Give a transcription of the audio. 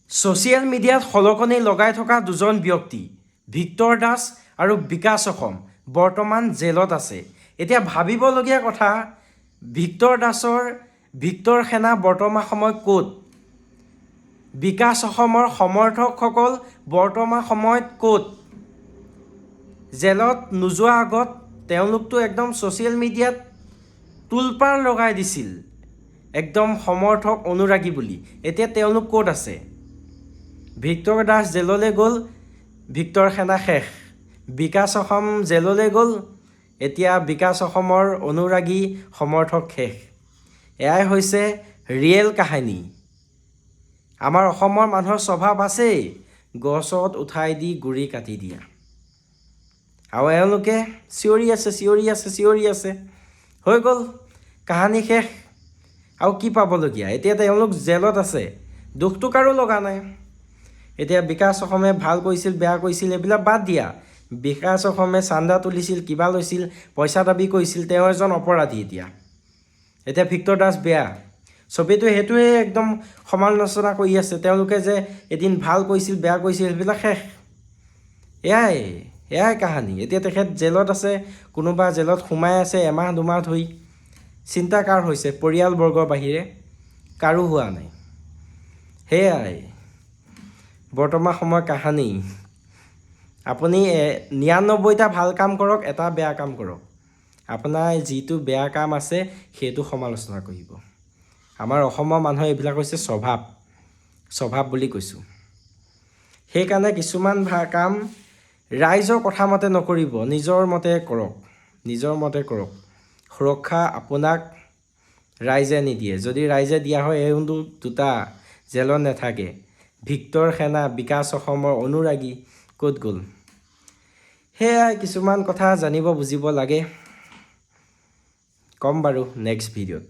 Social মিডিয়াত খলকনি লগাই থকা দুজন ব্যক্তি ভিক্টৰ দাস আৰু বিকাশ অসম বৰ্তমান জেলত আছে। এতিয়া ভাবিবলগীয়া কথা, ভিক্টৰ সেনা বৰ্তমান সময়ত ক'ত? বিকাশ অসমৰ সমৰ্থকসকল বৰ্তমান সময়ত ক'ত? জেলত নোযোৱাৰ আগত তেওঁলোকতো একদম ছ'চিয়েল মিডিয়াত তোলপাৰ লগাই দিছিল একদম সমৰ্থক অনুৰাগী বুলি। এতিয়া তেওঁলোক ক'ত আছে? ভিক্টৰ দাস জেললৈ গ'ল, ভিক্টৰ সেনা শেষ। বিকাশ অসম জেললৈ গ'ল, এতিয়া বিকাশ অসমৰ অনুৰাগী সমৰ্থক শেষ। এয়াই হৈছে ৰিয়েল কাহিনী। আমাৰ অসমৰ মানুহৰ স্বভাৱ আছেই গছত উঠাই দি গুৰি কাটি দিয়া, আৰু এওঁলোকে চিঞৰি আছে হৈ গ'ল, কাহিনী শেষ। আৰু কি পাবলগীয়া? এতিয়া তেওঁলোক জেলত আছে, দুখটো কাৰো লগা নাই। এতিয়া বিকাশ অসমে ভাল কৰিছিল বেয়া কৰিছিল এইবিলাক বাদ দিয়া। বিকাশ অসমে চান্দা তুলিছিল, কিবা লৈছিল, পইচা দাবী কৰিছিল, তেওঁ এজন অপৰাধী। এতিয়া ভিক্টৰ দাস বেয়া, চবেইতো সেইটোৱে একদম সমালোচনা কৰি আছে। তেওঁলোকে যে এদিন ভাল কৰিছিল বেয়া কৰিছিল সেইবিলাক শেষ। এয়াই কাহিনী। এতিয়া তেখেত জেলত আছে, কোনোবা জেলত সোমাই আছে এমাহ দুমাহ ধৰি। চিন্তা কাৰ হৈছে? পৰিয়ালবৰ্গৰ বাহিৰে কাৰো হোৱা নাই। সেয়াই বৰ্তমান সময়ৰ কাহিনী। আপুনি 99টা ভাল কাম কৰক, এটা বেয়া কাম কৰক। আপোনাৰ যিটো বেয়া কাম আছে সেইটো সমালোচনা কৰিব। আমাৰ অসমৰ মানুহৰ এইবিলাক হৈছে স্বভাৱ বুলি কৈছোঁ। সেইকাৰণে কিছুমান কাম ৰাইজৰ কথা মতে নকৰিব, নিজৰ মতে কৰক। সুৰক্ষা আপোনাক ৰাইজে নিদিয়ে। যদি ৰাইজে দিয়া হয় এই দুটা জেলত নাথাকে। ভিক্টৰ সেনা, বিকাশ অসমৰ অনুৰাগী ক'ত গ'ল? সেয়াই কিছুমান কথা জানিব বুজিব লাগে। ক'ম বাৰু নেক্সট ভিডিঅ'ত।